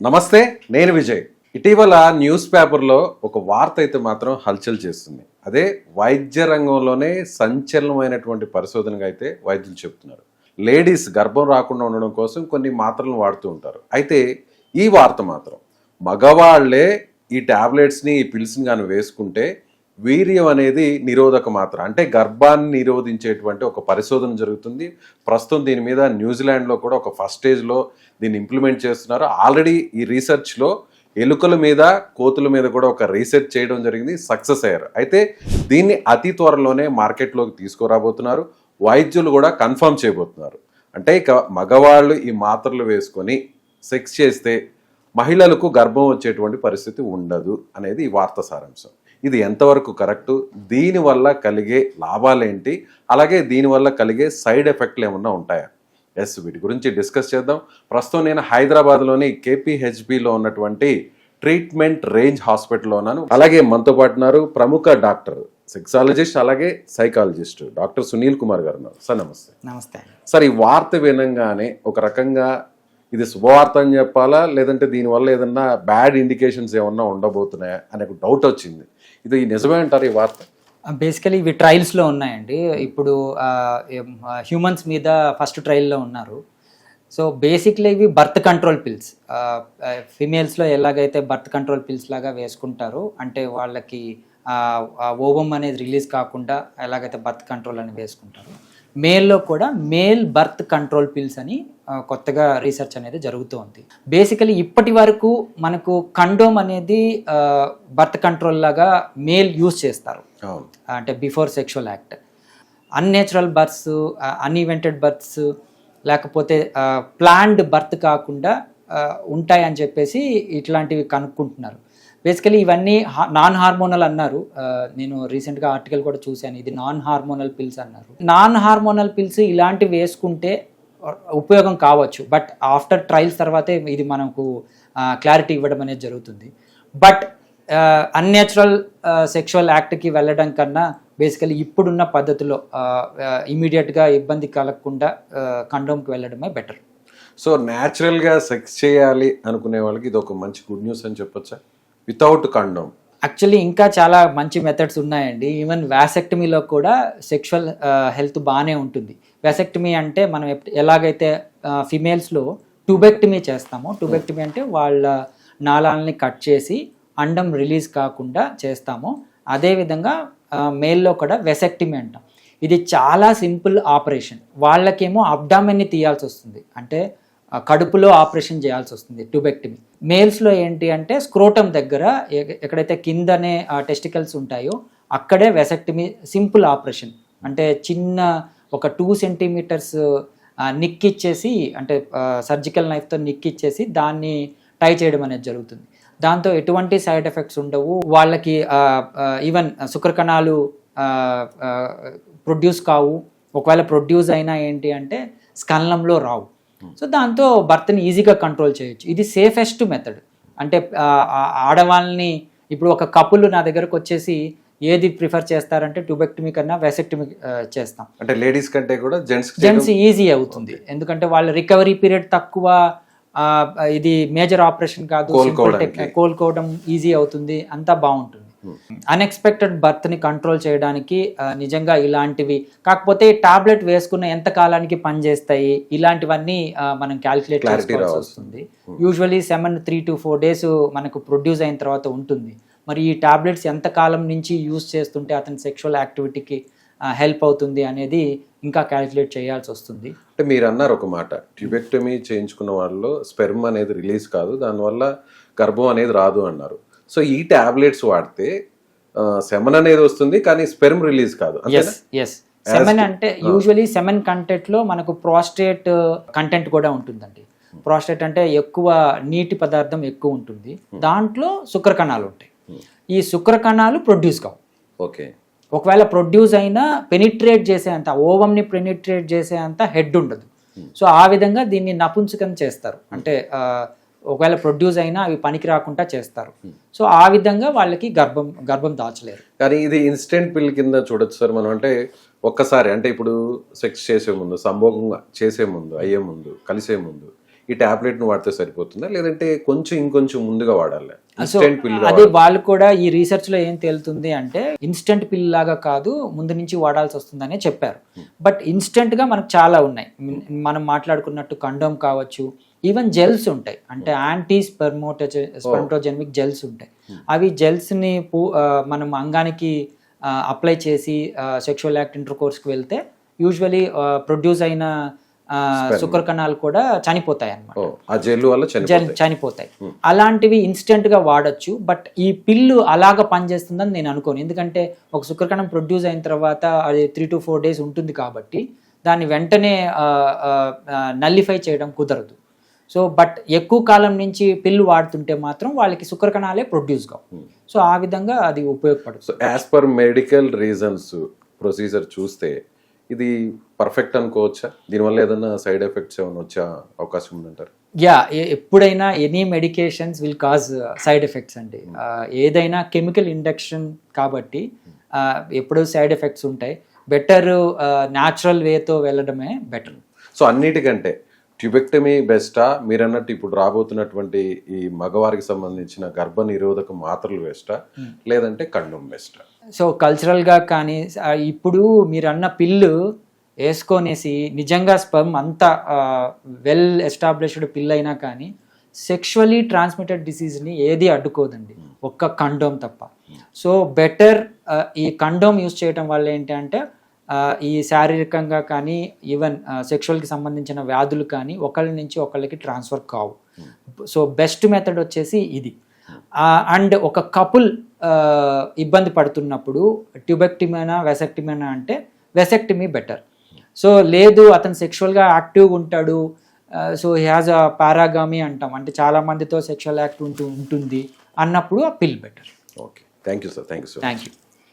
నమస్తే, నేను విజయ్. ఇటీవల న్యూస్ పేపర్లో ఒక వార్త అయితే మాత్రం హల్చల్ చేస్తుంది. అదే వైద్య రంగంలోనే సంచలనమైనటువంటి పరిశోధనగా అయితే వైద్యులు చెప్తున్నారు. లేడీస్ గర్భం రాకుండా ఉండడం కోసం కొన్ని మాత్రలను వాడుతూ ఉంటారు. అయితే ఈ వార్త మాత్రం మగవాళ్లే ఈ టాబ్లెట్స్ని ఈ పిల్స్ని కానీ వేసుకుంటే వీర్యం అనేది నిరోధక మాత్ర, అంటే గర్భాన్ని నిరోధించేటువంటి ఒక పరిశోధన జరుగుతుంది. ప్రస్తుతం దీని మీద న్యూజిలాండ్లో కూడా ఒక ఫస్ట్ స్టేజ్లో దీన్ని ఇంప్లిమెంట్ చేస్తున్నారు. ఆల్రెడీ ఈ రీసెర్చ్లో ఎలుకల మీద, కోతుల మీద కూడా ఒక రీసెర్చ్ చేయడం జరిగింది, సక్సెస్ అయ్యారు. అయితే దీన్ని అతి త్వరలోనే మార్కెట్లోకి తీసుకురాబోతున్నారు. వైద్యులు కూడా కన్ఫర్మ్ చేయబోతున్నారు. అంటే ఇక మగవాళ్ళు ఈ మాత్రలు వేసుకొని సెక్స్ చేస్తే మహిళలకు గర్భం వచ్చేటువంటి పరిస్థితి ఉండదు అనేది ఈ వార్త సారాంశం. ఇది ఎంతవరకు కరెక్టు, దీనివల్ల కలిగే లాభాలేంటి, అలాగే దీనివల్ల కలిగే సైడ్ ఎఫెక్ట్లు ఏమన్నా ఉంటాయా? వీటి గురించి డిస్కస్ చేద్దాం. ప్రస్తుతం నేను హైదరాబాద్లోని కేపీహెచ్బిలో ఉన్నటువంటి ట్రీట్మెంట్ రేంజ్ హాస్పిటల్లో ఉన్నాను. అలాగే మనతో పాటు ఉన్నారు ప్రముఖ డాక్టర్, సెక్సాలజిస్ట్, అలాగే సైకాలజిస్ట్ డాక్టర్ సునీల్ కుమార్ గారు ఉన్నారు. సార్ నమస్తే. నమస్తే సార్, ఈ వార్త వినంగానే ఒక రకంగా ఇది శుభవార్త అని చెప్పాలా, లేదంటే దీనివల్ల ఏదన్నా బ్యాడ్ ఇండికేషన్స్ ఏమన్నా ఉండబోతున్నాయా అనే ఒక డౌట్ వచ్చింది. ఇది నిజమే అంటారు ఈ వార్త? బేసికలీ ఇవి ట్రయల్స్లో ఉన్నాయండి. ఇప్పుడు హ్యూమన్స్ మీద ఫస్ట్ ట్రయల్లో ఉన్నారు. సో బేసిక్లీ ఇవి బర్త్ కంట్రోల్ పిల్స్. ఫిమేల్స్లో ఎలాగైతే బర్త్ కంట్రోల్ పిల్స్ లాగా వేసుకుంటారో, అంటే వాళ్ళకి ఓవం అనేది రిలీజ్ కాకుండా ఎలాగైతే బర్త్ కంట్రోల్ అని వేసుకుంటారో, మేల్లో కూడా మేల్ బర్త్ కంట్రోల్ పిల్స్ అని కొత్తగా రీసెర్చ్ అనేది జరుగుతూ ఉంది. బేసికలీ ఇప్పటి వరకు మనకు కండోమ్ అనేది బర్త్ కంట్రోల్ లాగా మేల్ యూజ్ చేస్తారు, అంటే before sexual act. Unnatural births, unevented births, లేకపోతే ప్లాన్డ్ బర్త్ కాకుండా ఉంటాయని చెప్పేసి ఇట్లాంటివి కనుక్కుంటున్నారు. బేసికలీ ఇవన్నీ నాన్ హార్మోనల్ అన్నారు. నేను రీసెంట్గా ఆర్టికల్ కూడా చూశాను, ఇది నాన్ హార్మోనల్ పిల్స్ అన్నారు. నాన్ హార్మోనల్ పిల్స్ ఇలాంటివి వేసుకుంటే ఉపయోగం కావచ్చు, బట్ ఆఫ్టర్ ట్రయల్స్ తర్వాతే ఇది మనకు క్లారిటీ ఇవ్వడం అనేది జరుగుతుంది. బట్ అన్నేచురల్ సెక్షువల్ యాక్ట్కి వెళ్ళడం కన్నా బేసికలీ ఇప్పుడున్న పద్ధతిలో ఇమీడియట్గా ఇబ్బంది కలగకుండా కండోమ్కి వెళ్ళడమే బెటర్. సో న్యాచురల్గా సెక్స్ చేయాలి అనుకునే వాళ్ళకి ఇది ఒక మంచి గుడ్ న్యూస్ అని చెప్పొచ్చా? వితౌట్ కండోమ్ యాక్చువల్లీ ఇంకా చాలా మంచి మెథడ్స్ ఉన్నాయండి. ఈవెన్ వ్యాసెక్టమీలో కూడా సెక్షువల్ హెల్త్ బాగానే ఉంటుంది. వ్యాసెక్టమీ అంటే మనం ఎలాగైతే ఫిమేల్స్లో ట్యూబెక్టమీ చేస్తామో, ట్యూబెక్టమీ అంటే వాళ్ళ నాళాలని కట్ చేసి అండం రిలీజ్ కాకుండా చేస్తామో, అదేవిధంగా మేల్లో కూడా వెసెక్టమీ అంటాం. ఇది చాలా సింపుల్ ఆపరేషన్. వాళ్ళకేమో అబ్డామెన్ని తీయాల్సి వస్తుంది, అంటే కడుపులో ఆపరేషన్ చేయాల్సి వస్తుంది ట్యూబెక్టమీ. మేల్స్లో ఏంటి అంటే స్క్రోటం దగ్గర ఎక్కడైతే కిందనే టెస్టికల్స్ ఉంటాయో అక్కడే వెసెక్టమీ, సింపుల్ ఆపరేషన్. అంటే చిన్న ఒక 2 సెంటీమీటర్స్ నిక్కిచ్చేసి, అంటే సర్జికల్ నైఫ్తో నిక్కిచ్చేసి దాన్ని టై చేయడం అనేది జరుగుతుంది. దాంతో ఎటువంటి సైడ్ ఎఫెక్ట్స్ ఉండవు. వాళ్ళకి ఈవెన్ శుక్రకణాలు ప్రొడ్యూస్ కావు. ఒకవేళ ప్రొడ్యూస్ అయినా ఏంటి అంటే స్కలనంలో రావు. సో దాంతో బర్త్ని ఈజీగా కంట్రోల్ చేయొచ్చు. ఇది సేఫెస్ట్ మెథడ్. అంటే ఆడవాళ్ళని ఇప్పుడు ఒక కపుల్ నా దగ్గరకు వచ్చేసి ఏది ప్రిఫర్ చేస్తారంటే ట్యూబెక్టమీ కన్నా వెసెక్టమీ చేస్తాం. అంటే లేడీస్ కంటే కూడా జెంట్స్ ఈజీ అవుతుంది, ఎందుకంటే వాళ్ళ రికవరీ పీరియడ్ తక్కువ. ఇది మేజర్ ఆపరేషన్ కాదు, కోలుకోవడం ఈజీ అవుతుంది, అంతా బాగుంటుంది. అన్ఎక్స్పెక్టెడ్ బర్త్ని కంట్రోల్ చేయడానికి నిజంగా ఇలాంటివి, కాకపోతే టాబ్లెట్ వేసుకున్న ఎంత కాలానికి పనిచేస్తాయి ఇలాంటివన్నీ మనం క్యాలిక్యులేట్ చేసుకోవాల్సి వస్తుంది. యూజువలీ 3 to 4 days మనకు ప్రొడ్యూస్ అయిన తర్వాత ఉంటుంది. మరి ఈ టాబ్లెట్స్ ఎంత కాలం నుంచి యూజ్ చేస్తుంటే అతని సెక్షువల్ యాక్టివిటీకి హెల్ప్ అవుతుంది అనేది ఇంకా క్యాలిక్యులేట్ చేయాల్సి వస్తుంది. అంటే మీరు అన్నారు ఒక మాట, ట్యూబెక్టమీ చేయించుకున్న వాళ్ళలో స్పెర్మ్ అనేది రిలీజ్ కాదు, దానివల్ల గర్భం అనేది రాదు అన్నారు. సో ఈ టాబ్లెట్స్ వాడితే సెమన్ అనేది వస్తుంది కానీ స్పెర్మ్ రిలీజ్ కాదు. సెమెన్ అంటే యూజువలీ సెమెన్ కంటెంట్లో మనకు ప్రాస్టేట్ కంటెంట్ కూడా ఉంటుందండి. ప్రాస్టేట్ అంటే ఎక్కువ నీటి పదార్థం ఎక్కువ ఉంటుంది, దాంట్లో శుక్రకణాలు ఉంటాయి. ఈ శుక్రకణాలు ప్రొడ్యూస్ కావు. ఓకే, ఒకవేళ ప్రొడ్యూస్ అయినా పెనిట్రేట్ చేసేంత, ఓవంని పెనిట్రేట్ చేసేంత హెడ్ ఉండదు. సో ఆ విధంగా దీన్ని నపుంసకం చేస్తారు. అంటే ఒకవేళ ప్రొడ్యూస్ అయినా అవి పనికి రాకుండా చేస్తారు. సో ఆ విధంగా వాళ్ళకి గర్భం దాచలేరు. కానీ ఇది ఇన్స్టెంట్ పిల్ కింద చూడొచ్చు సార్ మనం. అంటే ఒక్కసారి, అంటే ఇప్పుడు సెక్స్ చేసే ముందు, సంభోగం చేసే ముందు, అయ్యే ముందు, కలిసే ముందు ఈ టాబ్లెట్ను వాడితే సరిపోతుందా, లేదంటే కొంచెం ఇంకొంచెం ముందుగా వాడాలి? సో ఇన్స్టెంట్ పిల్ అదే వాళ్ళు కూడా ఈ రీసెర్చ్ లో ఏం తేలుతుంది అంటే ఇన్స్టెంట్ పిల్ లాగా కాదు, ముందు నుంచి వాడాల్సి వస్తుందనే చెప్పారు. బట్ ఇన్స్టెంట్ గా మనకు చాలా ఉన్నాయి. మనం మాట్లాడుకున్నట్టు కండోమ్ కావచ్చు, ఈవెన్ జెల్స్ ఉంటాయి, అంటే యాంటీ స్పెర్మోటోజెనిక్ జెల్స్ ఉంటాయి. అవి జెల్స్ ని మనం అంగానికి అప్లై చేసి సెక్షువల్ యాక్ట్ ఇంటర్ కోర్స్కి వెళ్తే యూజువలీ ప్రొడ్యూస్ అయిన శుక్ర కణాలు కూడా చనిపోతాయి అన్నమాట. ఆ జెల్ వల్ల చనిపోతాయి. అలాంటివి ఇన్స్టెంట్ గా వాడచ్చు. బట్ ఈ పిల్లు అలాగా పనిచేస్తుందని నేను అనుకోను. ఎందుకంటే ఒక శుక్రకణం ప్రొడ్యూస్ అయిన తర్వాత అది 3 to 4 days ఉంటుంది కాబట్టి దాన్ని వెంటనే నల్లిఫై చేయడం కుదరదు. సో బట్ ఎక్కువ కాలం నుంచి పిల్లు వాడుతుంటే మాత్రం వాళ్ళకి శుక్రకణాలే ప్రొడ్యూస్ కావు. సో ఆ విధంగా అది ఉపయోగపడుతుంది. So as per medical reasons procedure చూస్తే ఇది పర్ఫెక్ట్ అనుకోవచ్చా? దీనివల్ల ఏదైనా సైడ్ ఎఫెక్ట్స్ ఏమైనా వచ్చే అవకాశం ఉందంటారు? యా, ఎప్పుడైనా any medications will cause side effects అండి. ఏదైనా కెమికల్ ఇండక్షన్ కాబట్టి ఎప్పుడు సైడ్ ఎఫెక్ట్స్ ఉంటాయి. బెటర్ న్యాచురల్ వేతో వెళ్ళడమే బెటర్. సో అన్నిటికంటే ట్యూబెక్టమీ బెస్టా, మీరు అన్నట్టు ఇప్పుడు రాబోతున్నటువంటి ఈ మగవారికి సంబంధించిన గర్భ నిరోధక మాత్రలు బెస్టా, లేదంటే కండోమ్ బెస్టా? సో కల్చరల్గా కానీ ఇప్పుడు మీరు అన్న పిల్లు వేసుకొనేసి నిజంగా స్పర్మ్ అంతా వెల్ ఎస్టాబ్లిష్డ్ పిల్ అయినా కానీ సెక్షువలీ ట్రాన్స్మిటెడ్ డిసీజ్ని ఏది అడ్డుకోదండి, ఒక్క కండోమ్ తప్ప. సో బెటర్ ఈ కండోమ్ యూజ్ చేయడం వల్ల ఏంటి అంటే ఈ శారీరకంగా కానీ ఈవెన్ సెక్షువల్కి సంబంధించిన వ్యాధులు కానీ ఒకళ్ళ నుంచి ఒకళ్ళకి ట్రాన్స్ఫర్ కావు. సో బెస్ట్ మెథడ్ వచ్చేసి ఇది. అండ్ ఒక కపుల్ ఇబ్బంది పడుతున్నప్పుడు ట్యూబెక్టమీనా వెసెక్టమీనా అంటే వెసెక్టమీ బెటర్. సో లేదు అతను సెక్షువల్గా యాక్టివ్గా ఉంటాడు, సో హీ హ్యాజ్ అ పారాగామి అంటాం, అంటే చాలా మందితో సెక్షువల్ యాక్ట్ ఉంటుంది అన్నప్పుడు ఆ పిల్ better. Okay, thank you sir. Thank you.